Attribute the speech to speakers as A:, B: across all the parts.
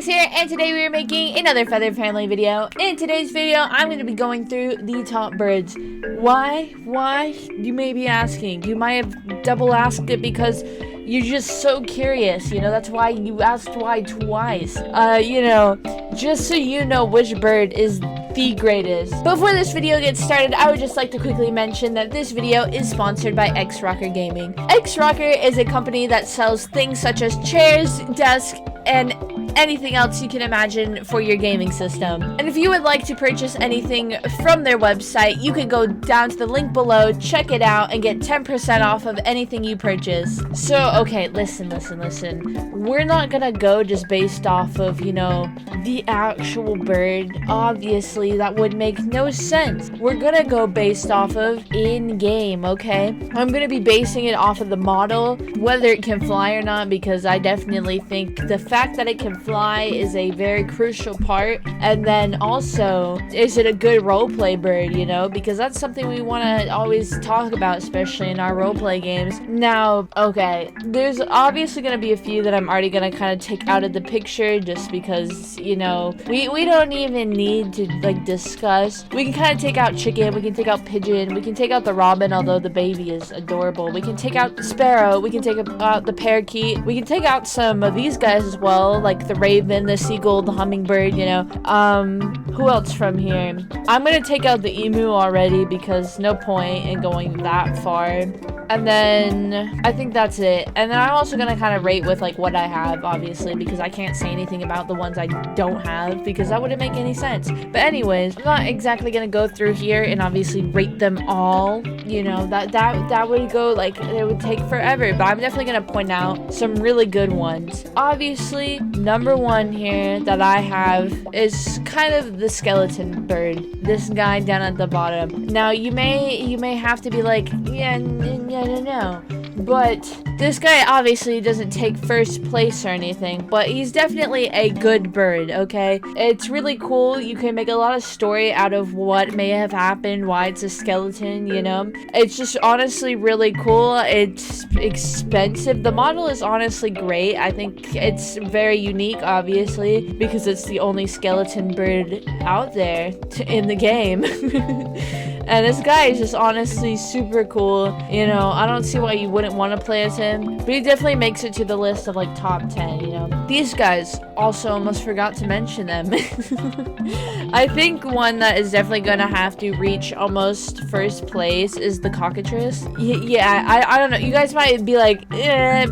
A: Lyronyx here, and today we are making another feather family video. In today's video, I'm going to be going through the top birds. Why? You may be asking. You might have double asked it because you're just so curious, you know, that's why you asked why twice. Just so you know which bird is the greatest. Before this video gets started, I would just like to quickly mention that this video is sponsored by X-Rocker Gaming. X-Rocker is a company that sells things such as chairs, desks, and anything else you can imagine for your gaming system. And if you would like to purchase anything from their website, you can go down to the link below, check it out, and get 10% off of anything you purchase. So, okay, listen. We're not gonna go just based off of, you know, the actual bird. Obviously, that would make no sense. We're gonna go based off of in-game, okay? I'm gonna be basing it off of the model, whether it can fly or not, because I definitely think the fact that it can fly is a very crucial part. And then also, is it a good roleplay bird, you know? Because that's something we want to always talk about, especially in our roleplay games. Now, okay, there's obviously going to be a few that I'm already going to kind of take out of the picture just because, you know, we don't even need to, like, discuss. We can kind of take out chicken, we can take out pigeon, we can take out the robin, although the baby is adorable. We can take out the sparrow, we can take out the parakeet, we can take out some of these guys as well, like the raven, the seagull, the hummingbird, you know. Who else from here? I'm gonna take out the emu already because no point in going that far. And then I think that's it. And then I'm also gonna kind of rate with like what I have, obviously, because I can't say anything about the ones I don't have because that wouldn't make any sense. But anyways, I'm not exactly gonna go through here and obviously rate them all. You know, that would go like, it would take forever. But I'm definitely gonna point out some really good ones. Obviously, number one here that I have is kind of the skeleton bird. This guy down at the bottom. Now you may have to be like, no. But this guy obviously doesn't take first place or anything, but he's definitely a good bird, okay? It's really cool. You can make a lot of story out of what may have happened, why it's a skeleton, you know? It's just honestly really cool. It's expensive. The model is honestly great. I think it's very unique, obviously, because it's the only skeleton bird out there in the game. And this guy is just honestly super cool. You know, I don't see why you wouldn't want to play as him, but he definitely makes it to the list of like top 10, you know. These guys, also almost forgot to mention them. I think one that is definitely gonna have to reach almost first place is the Cockatrice. I don't know. You guys might be like,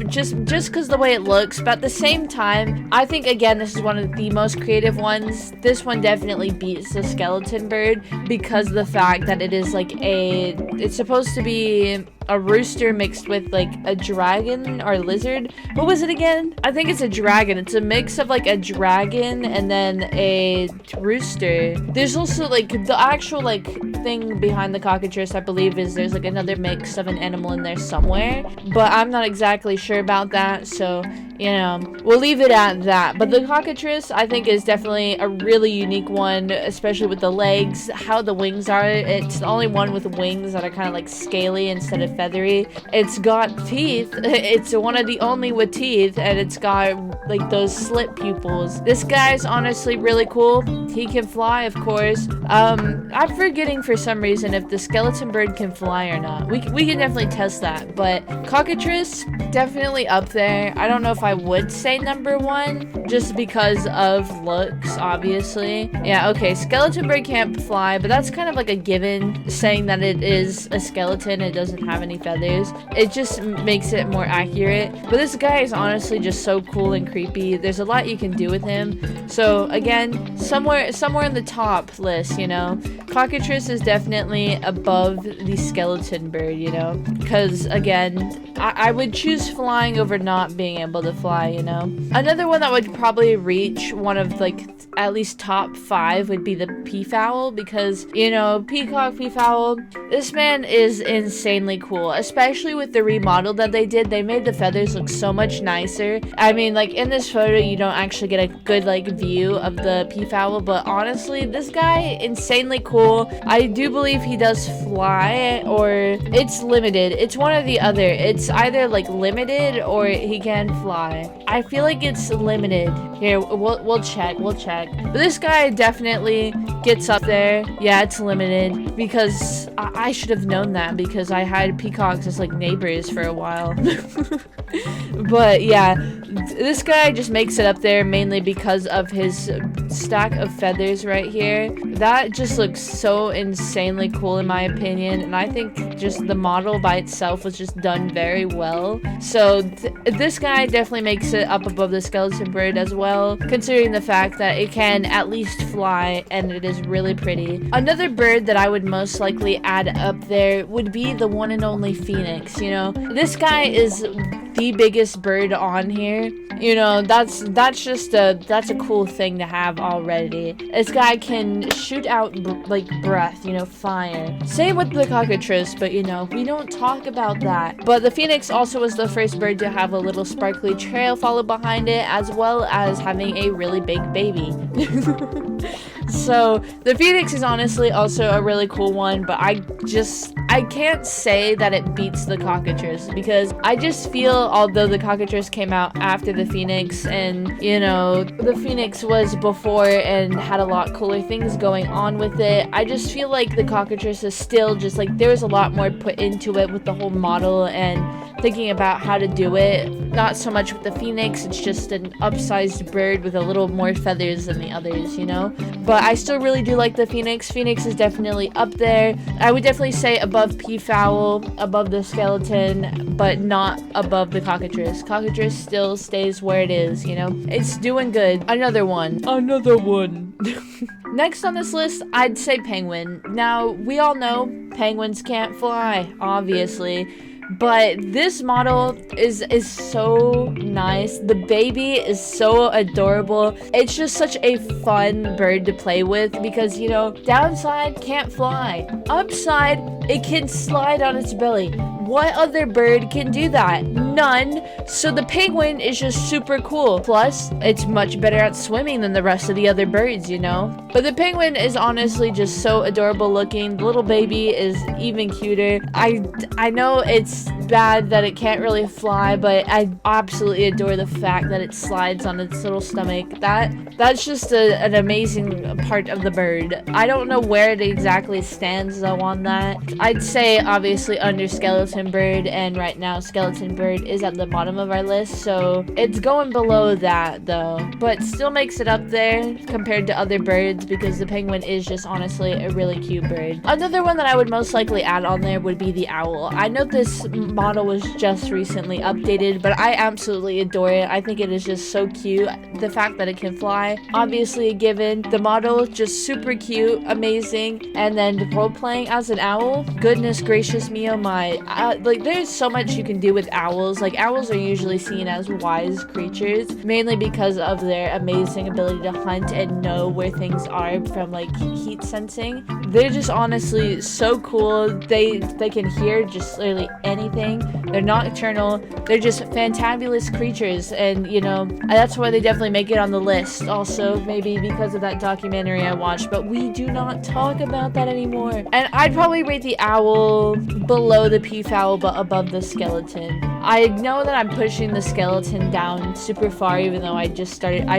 A: just because the way it looks, but at the same time, I think again this is one of the most creative ones. This one definitely beats the skeleton bird because of the fact that it is like it's supposed to be a rooster mixed with like a dragon or lizard. What was it again? I think it's a dragon. It's a mix of like a dragon and then a rooster. There's also like the actual like thing behind the Cockatrice, I believe, is there's like another mix of an animal in there somewhere, but I'm not exactly sure about that, so you know, we'll leave it at that. But the Cockatrice, I think, is definitely a really unique one, especially with the legs, how the wings are. It's the only one with wings that are kind of like scaly instead of feathery. It's got teeth. It's one of the only with teeth, and it's got like those slit pupils. This guy's honestly really cool. He can fly, of course. I'm forgetting for some reason if the skeleton bird can fly or not. We can definitely test that, but Cockatrice, definitely up there. I don't know if I would say number one just because of looks, obviously. Yeah, okay, skeleton bird can't fly, but that's kind of like a given, saying that it is a skeleton, it doesn't have any feathers. It just makes it more accurate. But this guy is honestly just so cool and creepy. There's a lot you can do with him. So again, somewhere in the top list, you know. Cockatrice is definitely above the skeleton bird, you know, because again, I would choose flying over not being able to fly, you know. Another one that would probably reach one of like at least top 5 would be the peafowl, because, you know, peacock, peafowl, this man is insanely cool. cool, especially with the remodel that they did. They made the feathers look so much nicer. I mean, like in this photo, you don't actually get a good like view of the peafowl, but honestly, this guy, insanely cool. I do believe he does fly, or it's limited. It's one or the other. It's either like limited or he can fly. I feel like it's limited. Here, we'll check. But this guy definitely gets up there. Yeah, it's limited because I should have known that because I had peacocks as like neighbors for a while. But yeah, this guy just makes it up there mainly because of his stack of feathers right here. That just looks so insanely cool in my opinion, and I think just the model by itself was just done very well. So this guy definitely makes it up above the skeleton bird as well, considering the fact that it can at least fly and it is really pretty. Another bird that I would most likely add up there would be the one and only phoenix. You know, this guy is the biggest bird on here. You know, that's a cool thing to have already. This guy can shoot out like breath, you know, fire. Same with the cockatrice, but you know, we don't talk about that. But the phoenix also was the first bird to have a little sparkly trail follow behind it, as well as having a really big baby. So the phoenix is honestly also a really cool one, but I can't say that it beats the cockatrice because I just feel, although the cockatrice came out after the phoenix and you know the phoenix was before and had a lot cooler things going on with it, I just feel like the cockatrice is still just like there was a lot more put into it with the whole model and thinking about how to do it. Not so much with the phoenix, it's just an upsized bird with a little more feathers than the others, you know? But I still really do like the phoenix. Phoenix is definitely up there. I would definitely say above peafowl, above the skeleton, but not above the cockatrice. Cockatrice still stays where it is, you know? It's doing good. Another one. Next on this list, I'd say penguin. Now, we all know penguins can't fly, obviously. But this model is so nice. The baby is so adorable. It's just such a fun bird to play with because, you know, downside, can't fly. Upside, it can slide on its belly. What other bird can do that? None. So the penguin is just super cool. Plus, it's much better at swimming than the rest of the other birds, you know? But the penguin is honestly just so adorable looking. The little baby is even cuter. I know it's bad that it can't really fly, but I absolutely adore the fact that it slides on its little stomach. That's just an amazing part of the bird. I don't know where it exactly stands though on that. I'd say obviously under skeleton bird, and right now skeleton bird is at the bottom of our list, so it's going below that though, but still makes it up there compared to other birds because the penguin is just honestly a really cute bird. Another one that I would most likely add on there would be the owl. I know this model was just recently updated, but I absolutely adore it. I think it is just so cute. The fact that it can fly, obviously a given. The model, just super cute, amazing. And then role-playing as an owl, goodness gracious me oh my. Like, there's so much you can do with owls. Like, owls are usually seen as wise creatures, mainly because of their amazing ability to hunt and know where things are from, like, heat sensing. They're just honestly so cool. They can hear just literally anything. They're nocturnal. They're just fantabulous creatures, and you know, that's why they definitely make it on the list. Also, maybe because of that documentary I watched, but we do not talk about that anymore. And I'd probably rate the owl below the peafowl, but above the skeleton. I know that I'm pushing the skeleton down super far, even though I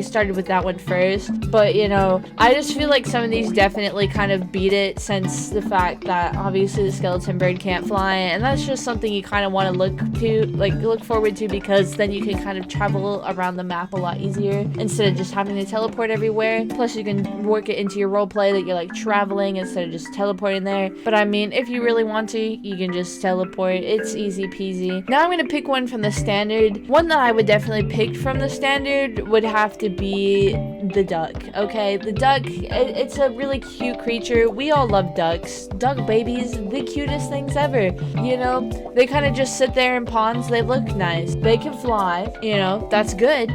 A: started with that one first. But you know, I just feel like some of these definitely kind of beat it, since the fact that obviously the skeleton bird can't fly, and that's just something you kind of want to look forward to, because then you can kind of travel around the map a lot easier instead of just having to teleport everywhere. Plus you can work it into your role play that you're like traveling instead of just teleporting there. But I mean, if you really want to, you can just teleport. It's easy peasy. Now I'm gonna pick one from the standard. One that I would definitely pick from the standard would have to be the duck. Okay, the duck, it's a really cute creature. We all love ducks. Duck babies, the cutest things ever. You know, they kind of just sit there in ponds. They look nice. They can fly. You know, that's good.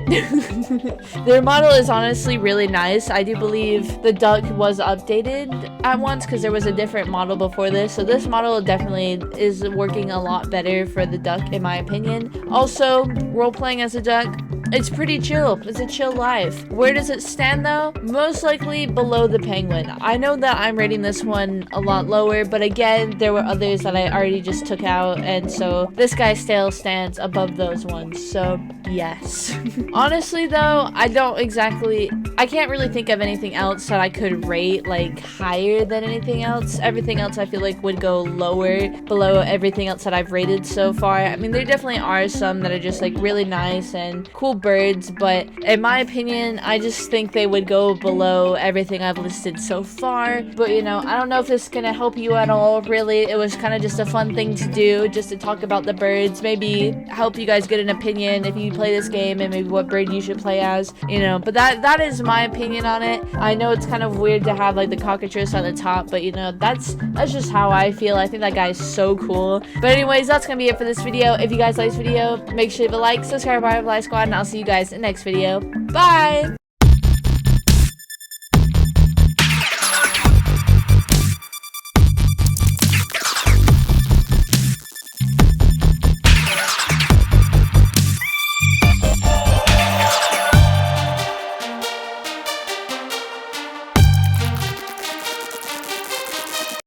A: Their model is honestly really nice. I do believe the duck was updated at once because there was a different model before this. So this model definitely is working working a lot better for the duck in my opinion. Also, role-playing as a duck, it's pretty chill. It's a chill life. Where does it stand though? Most likely below the penguin. I know that I'm rating this one a lot lower, but again, there were others that I already just took out, and so this guy still stands above those ones, so yes. Honestly though, I can't really think of anything else that I could rate like higher than anything else. Everything else I feel like would go lower below everything else that I've rated so far. I mean, there definitely are some that are just like really nice and cool birds, but in my opinion, I just think they would go below everything I've listed so far. But you know, I don't know if this is gonna help you at all. Really, it was kind of just a fun thing to do, just to talk about the birds, maybe help you guys get an opinion if you play this game and maybe what bird you should play as, you know. But that is my opinion on it. I know it's kind of weird to have like the cockatrice on the top, but you know, that's just how I feel. I think that guy is so cool. But anyways, that's gonna be it for this video. If you guys like this video, make sure to leave a like, subscribe to Butterfly Squad, and I'll see you guys in the next video. Bye!